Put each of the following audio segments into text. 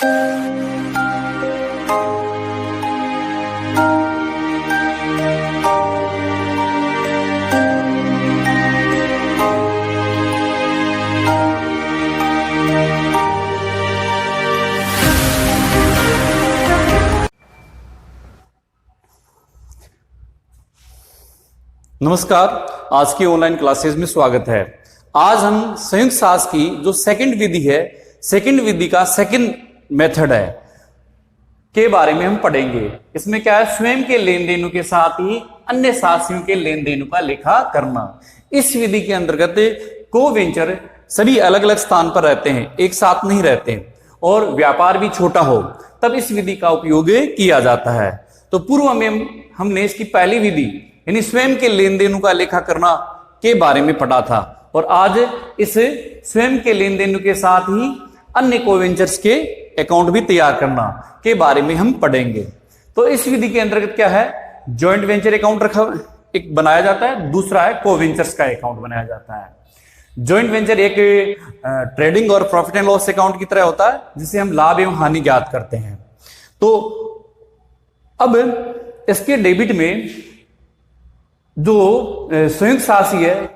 नमस्कार, आज की ऑनलाइन क्लासेस में स्वागत है। आज हम संयुक्त शास्त्र की जो सेकंड विधि है, सेकंड विधि का सेकंड मेथड है के बारे में हम पढ़ेंगे। इसमें क्या है, स्वयं के लेन देनों के साथ ही अन्य साथियों के लेन देनों का लेखा करना। इस विधि के अंतर्गत को वेंचर सभी अलग अलग स्थान पर रहते हैं, एक साथ नहीं रहते हैं, और व्यापार भी छोटा हो तब इस विधि का उपयोग किया जाता है। तो पूर्व में हमने इसकी पहली विधि यानी स्वयं के लेन देनों का लेखा करना के बारे में पढ़ा था, और आज इस स्वयं के लेन देनों के साथ ही अन्य कोवेंचर्स के अकाउंट भी तैयार करना के बारे में हम पढ़ेंगे। तो इस विधि के अंतर्गत क्या है, जॉइंट वेंचर अकाउंट एक बनाया जाता है, दूसरा है कोवेंचर्स का अकाउंट बनाया जाता है। जॉइंट वेंचर एक ट्रेडिंग और प्रॉफिट एंड लॉस अकाउंट की तरह होता है, जिसे हम लाभ एवं हानि ज्ञात करते हैं। तो अब इसके डेबिट में जो संयुक्त साथी है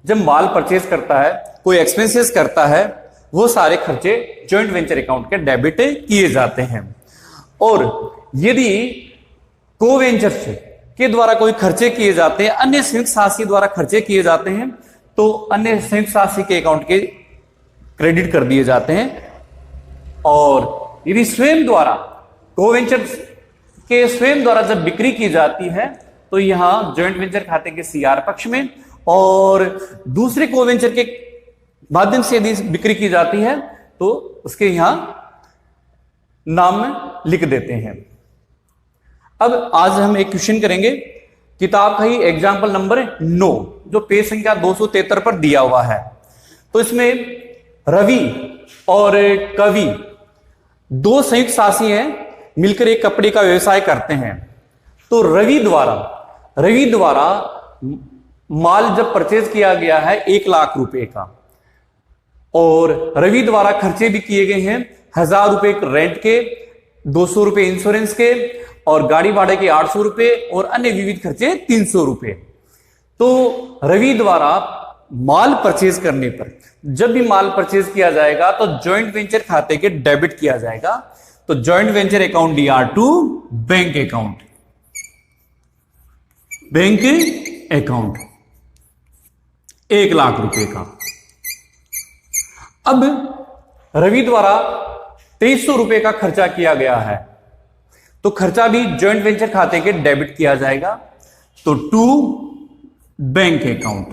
जब माल परचेज करता है, कोई एक्सपेंसेस करता है, वो सारे खर्चे जॉइंट वेंचर अकाउंट के डेबिट किए जाते हैं। और यदि कोवेंचर्स के द्वारा कोई खर्चे किए जाते हैं, अन्य संयुक्त साथी द्वारा खर्चे किए जाते हैं, तो अन्य संयुक्त साथी के अकाउंट के क्रेडिट कर दिए जाते हैं। और यदि स्वयं द्वारा कोवेंचर्स के स्वयं द्वारा जब बिक्री की जाती है, तो यहां जॉइंट वेंचर खाते के सीआर पक्ष में, और दूसरे कोवेंचर के माध्यम से यदि बिक्री की जाती है तो उसके यहां नाम में लिख देते हैं। अब आज हम एक क्वेश्चन करेंगे, किताब का ही एग्जाम्पल नंबर 9, जो पेज संख्या 273 पर दिया हुआ है। तो इसमें रवि और कवि दो संयुक्त साथी हैं, मिलकर एक कपड़े का व्यवसाय करते हैं। तो रवि द्वारा माल जब परचेज किया गया है 1 लाख रुपए का, और रवि द्वारा खर्चे भी किए गए हैं 1000 रुपए रेंट के, 200 रुपए इंश्योरेंस के, और गाड़ी भाड़े के 800 रुपए, और अन्य विविध खर्चे 300 रुपए। तो रवि द्वारा माल परचेज करने पर, जब भी माल परचेज किया जाएगा तो जॉइंट वेंचर खाते के डेबिट किया जाएगा। तो joint venture account DR2 bank account, bank account 1 lakh रुपए का। अब रवि द्वारा 2300 रुपए का खर्चा किया गया है, तो खर्चा भी जॉइंट वेंचर खाते के डेबिट किया जाएगा। तो to bank account,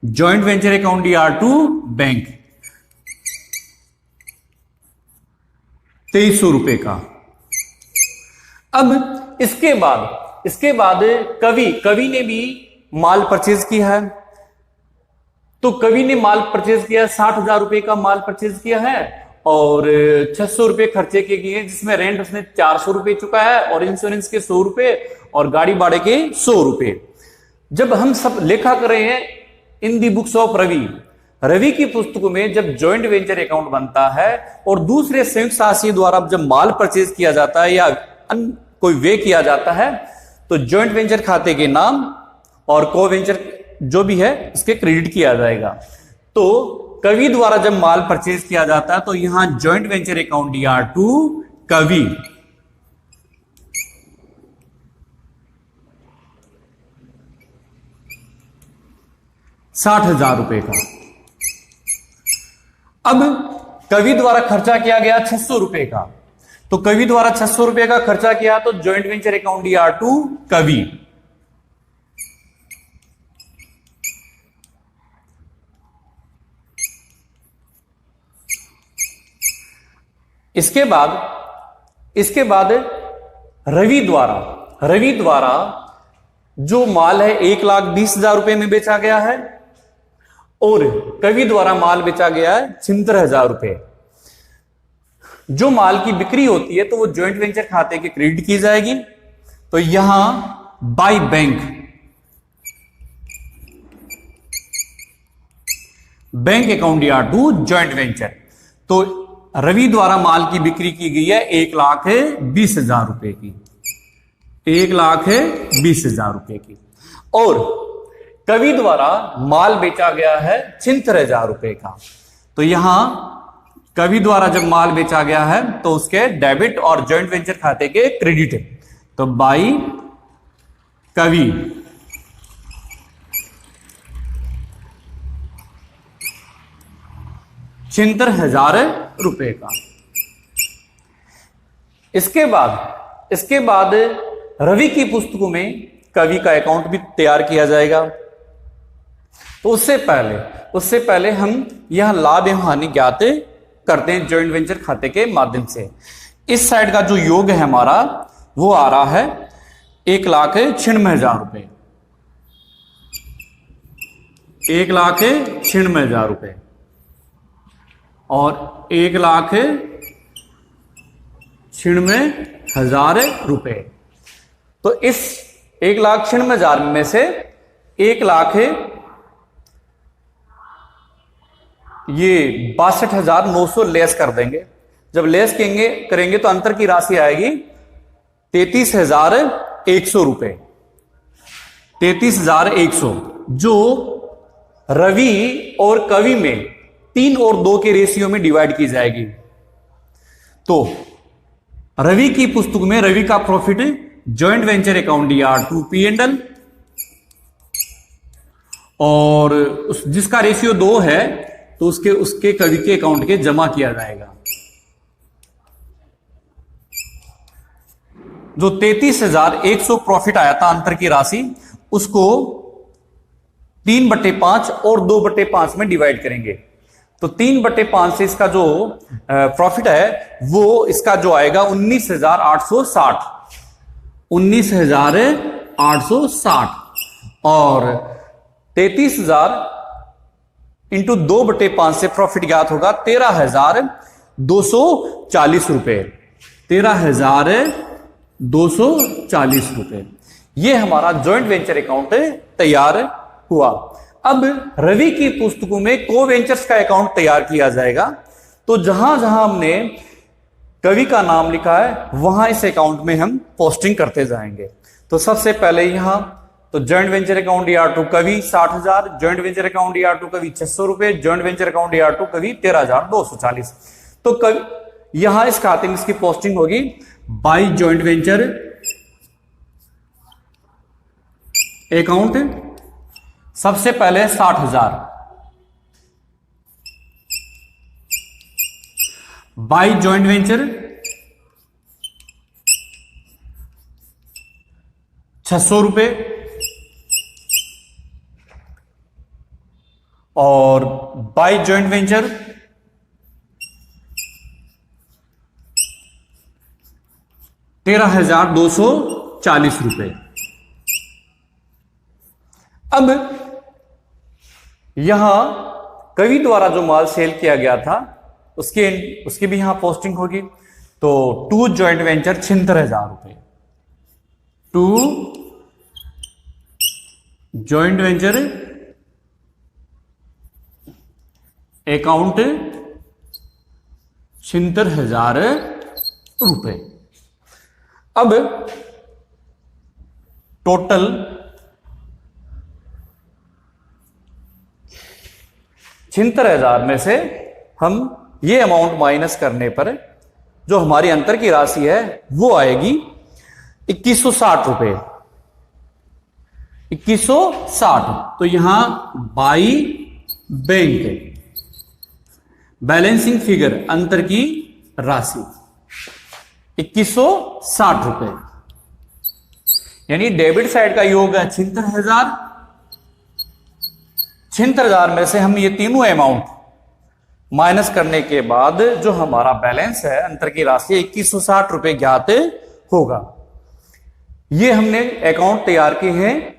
joint venture account DR2 bank 2300 रुपए का। अब इसके बाद कवि ने भी माल परचेज किया है। तो कवि ने माल परचेज किया, 60,000 रुपए का माल परचेज किया है, और 600 रुपए खर्चे के किए, जिसमें रेंट उसने 400 रुपए चुका है, और इंश्योरेंस के 100 रुपए, और गाड़ी भाड़े के 100 रुपए। जब हम सब लेखा कर रहे हैं इन दी बुक्स ऑफ रवि की पुस्तकों में, जब जॉइंट वेंचर अकाउंट बनता है और दूसरे संयुक्त साथी द्वारा जब माल परचेज किया जाता है या कोई वे किया जाता है, तो जॉइंट वेंचर खाते के नाम और को वेंचर जो भी है इसके क्रेडिट किया जाएगा। तो कवि द्वारा जब माल परचेज किया जाता है, तो यहां जॉइंट वेंचर अकाउंट DR2 कवि 60,000 रुपए का। अब कवि द्वारा खर्चा किया गया 600 रुपए का, तो कवि द्वारा 600 रुपए का खर्चा किया, तो जॉइंट वेंचर अकाउंट DR2 कवि। इसके बाद रवि द्वारा जो माल है 1,20,000 रुपए में बेचा गया है, और कवि द्वारा माल बेचा गया है 76,000 रुपए। जो माल की बिक्री होती है तो वो जॉइंट वेंचर खाते के क्रेडिट की जाएगी। तो यहां by bank account DR2 joint venture. तो रवि द्वारा माल की बिक्री की गई है 1,20,000 रुपए की, 1,20,000 रुपए की। और कवि द्वारा माल बेचा गया है 76,000 रुपए का। तो यहां कवि द्वारा जब माल बेचा गया है तो उसके डेबिट और जॉइंट वेंचर खाते के क्रेडिट है। तो बाई कवि 76,000 रुपए का। इसके बाद रवि की पुस्तकों में कवि का अकाउंट भी तैयार किया जाएगा। तो उससे पहले हम यह लाभ एवं हानि ज्ञात करते हैं जॉइंट वेंचर खाते के माध्यम से। इस साइड का जो योग है हमारा वो आ रहा है 1,96,000 रुपए, 1,96,000 रुपए और 1,96,000 रुपए। तो इस 1,96,000 में से 62,900 लेस कर देंगे। जब लेस करेंगे तो अंतर की राशि आएगी 33,100 रुपए, 33,100, जो रवि और कवि में 3 और 2 के रेशियो में डिवाइड की जाएगी। तो रवि की पुस्तक में रवि का profit joint venture account DR2 P&L और जिसका रेशियो 2 है तो उसके कवि के अकाउंट के जमा किया जाएगा। जो 33,100 प्रॉफिट आया था अंतर की राशि, उसको 3/5 और 2/5 में डिवाइड करेंगे। तो 3/5 से इसका जो प्रॉफिट है वो इसका जो आएगा 19,860, 19,860 और 33,000 इंटू 2/5 से प्रॉफिट ज्ञात होगा 13,240 रुपए, 13,240 रुपए। ये हमारा जॉइंट वेंचर अकाउंट तैयार हुआ। अब रवि की पुस्तकों में को वेंचर्स का अकाउंट तैयार किया जाएगा। तो जहां जहां हमने कवि का नाम लिखा है वहां इस अकाउंट में हम पोस्टिंग करते जाएंगे। तो सबसे पहले यहां तो जॉइंट वेंचर अकाउंट DR2 कवि 60,000, जॉइंट वेंचर अकाउंट DR2 कवि 600 रुपए, जॉइंट वेंचर अकाउंट DR2 कवि 13,240। तो कवि यहां इस खाते में इसकी पोस्टिंग होगी बाई जॉइंट वेंचर अकाउंट। सबसे पहले 60,000 बाई जॉइंट वेंचर 600 रुपए और बाई जॉइंट वेंचर 13,240 रुपए। अब यहां कवि द्वारा जो माल सेल किया गया था उसकी भी यहां पोस्टिंग होगी। तो 2 जॉइंट वेंचर 76,000 रुपए, 2 जॉइंट वेंचर अकाउंट 76,000 रुपए। अब टोटल 76,000 में से हम ये अमाउंट माइनस करने पर जो हमारी अंतर की राशि है वो आएगी 2,160 रुपए, 2,160। तो यहां बाई बैंक बैलेंसिंग फिगर अंतर की राशि 2,160 रुपए, यानी डेबिट साइड का योग है 76,000। 76,000 में से हम ये तीनों अमाउंट माइनस करने के बाद जो हमारा बैलेंस है अंतर की राशि 2,160 रुपए ज्ञात होगा। ये हमने अकाउंट तैयार किए हैं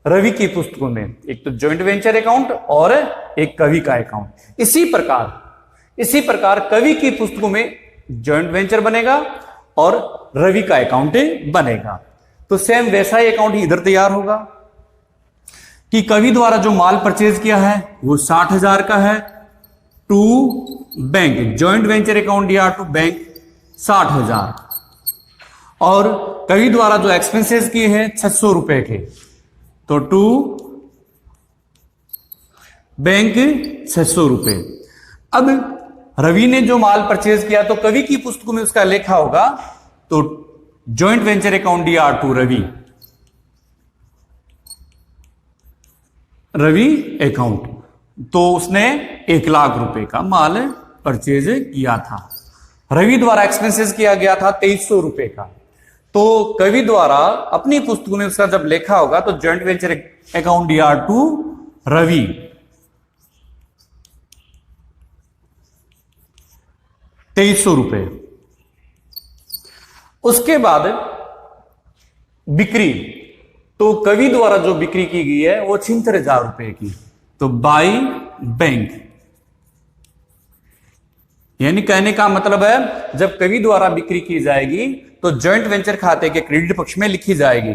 रवि की पुस्तकों में, एक तो जॉइंट वेंचर अकाउंट और एक कवि का अकाउंट। इसी प्रकार कवि की पुस्तकों में जॉइंट वेंचर बनेगा और रवि का अकाउंट बनेगा। तो सेम वैसा ही अकाउंट इधर तैयार होगा कि कवि द्वारा जो माल परचेज किया है वो 60,000 का है, 2 बैंक, जॉइंट वेंचर अकाउंट दिया टू बैंक 60,000, और कवि द्वारा जो एक्सपेंसेस किए हैं 600 रुपए के, तो टू बैंक 600 रुपए। अब रवि ने जो माल परचेज किया तो कवि की पुस्तकों में उसका लेखा होगा, तो जॉइंट वेंचर अकाउंट दिया टू रवि, रवि अकाउंट, तो उसने 1 लाख रुपए का माल परचेज किया था। रवि द्वारा एक्सपेंसेस किया गया था 2300 रुपए का, तो कवि द्वारा अपनी पुस्तकों में उसका जब लेखा होगा तो जॉइंट वेंचर अकाउंट दिया टू रवि, 2300 रुपए। उसके बाद बिक्री, तो कवि द्वारा जो बिक्री की गई है वो 76,000 रुपए की, तो बाई बैंक, यानी कहने का मतलब है जब कवि द्वारा बिक्री की जाएगी तो जॉइंट वेंचर खाते के क्रेडिट पक्ष में लिखी जाएगी,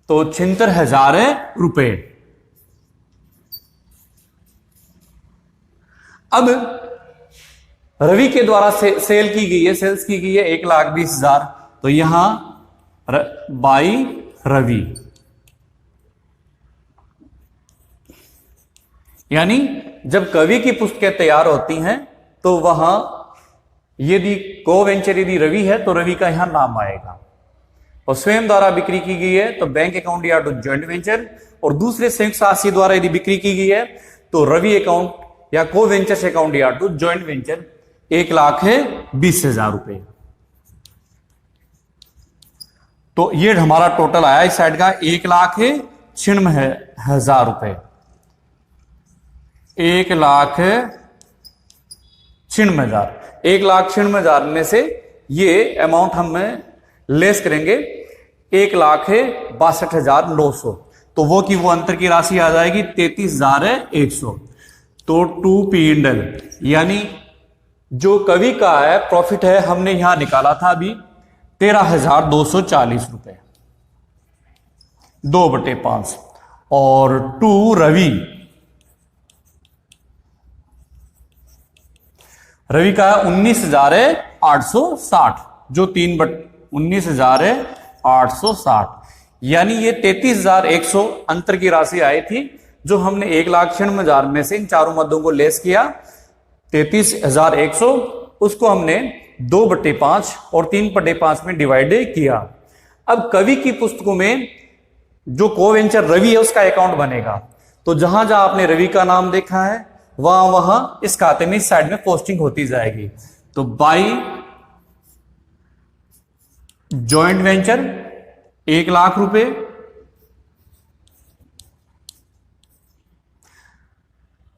तो 76,000 रुपए। अब रवि के द्वारा सेल की गई है, सेल्स की गई है 1,20,000, तो यहां बाई रवि, यानी जब कवि की पुस्तकें तैयार होती हैं तो वहां यदि को वेंचर यदि रवि है तो रवि का यहां नाम आएगा, और स्वयं द्वारा बिक्री की गई है तो बैंक अकाउंट या टू जॉइंट वेंचर, और दूसरे संयुक्त साहसी द्वारा यदि बिक्री की गई है तो रवि अकाउंट या को वेंचर अकाउंट या टू जॉइंट वेंचर 1,20,000 रुपए। तो ये हमारा टोटल आया इस साइड का 1,96,000 रुपए, 1,96,000, 1,96,000 में से ये अमाउंट हम लेस करेंगे 1,62,900, तो वो की वो अंतर की राशि आ जाएगी 33,100। तो टू पिंडल, यानी जो कवि का है प्रॉफिट है हमने यहां निकाला था अभी 13,240 रुपए, 2/5, और टू रवि, रवि का 19,860, जो 19,860, यानी ये 33,100 अंतर की राशि आई थी, जो हमने 1,96,000 में से इन चारों मदों को लेस किया 33,100, उसको हमने 2/5 और 3/5 में डिवाइड किया। अब कवि की पुस्तकों में जो कोवेंचर रवि है उसका अकाउंट बनेगा, तो जहां जहां आपने रवि का नाम देखा है वहां वहां इस खाते में इस साइड में पोस्टिंग होती जाएगी। तो बाई जॉइंट वेंचर 1,00,000 रुपए,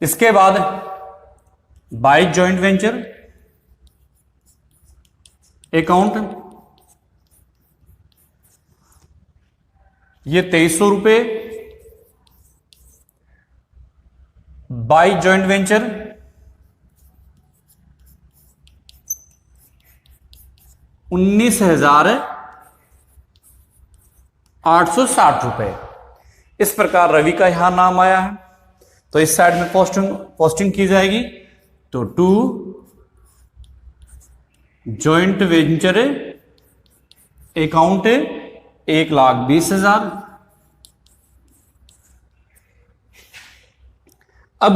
इसके बाद बाई जॉइंट वेंचर अकाउंट ये 2,300 रुपए, बाई जॉइंट वेंचर 19,860 रुपए। इस प्रकार रवि का यहां नाम आया है, तो इस साइड में पोस्टिंग की जाएगी। तो टू जॉइंट वेंचर अकाउंट 1,20,000। अब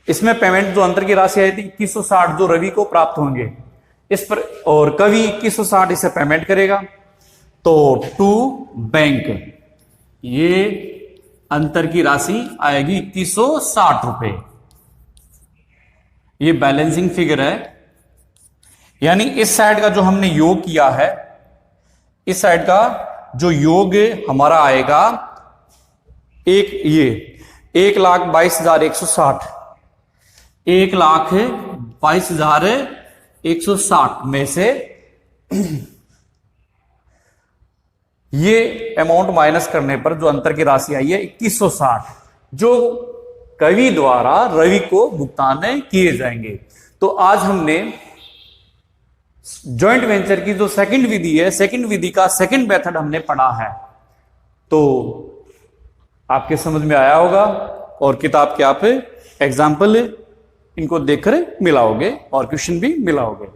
इसमें पेमेंट जो अंतर की राशि आई थी 2160 जो रवि को प्राप्त होंगे इस पर, और कवि 2160 इसे पेमेंट करेगा। तो टू बैंक ये अंतर की राशि आएगी 2160 रुपए। ये बैलेंसिंग फिगर है, यानी इस साइड का जो हमने योग किया है, इस साइड का जो योग हमारा आएगा ये 1,22,160, 1,22,160 में से ये अमाउंट माइनस करने पर जो अंतर की राशि आई है 2160, जो कवि द्वारा रवि को भुगतान किए जाएंगे। तो आज हमने जॉइंट वेंचर की जो सेकंड विधि है, सेकंड विधि का सेकंड मेथड हमने पढ़ा है, तो आपके समझ में आया होगा और किताब के आप एग्जाम्पल इनको देखकर मिलाओगे और क्वेश्चन भी मिलाओगे।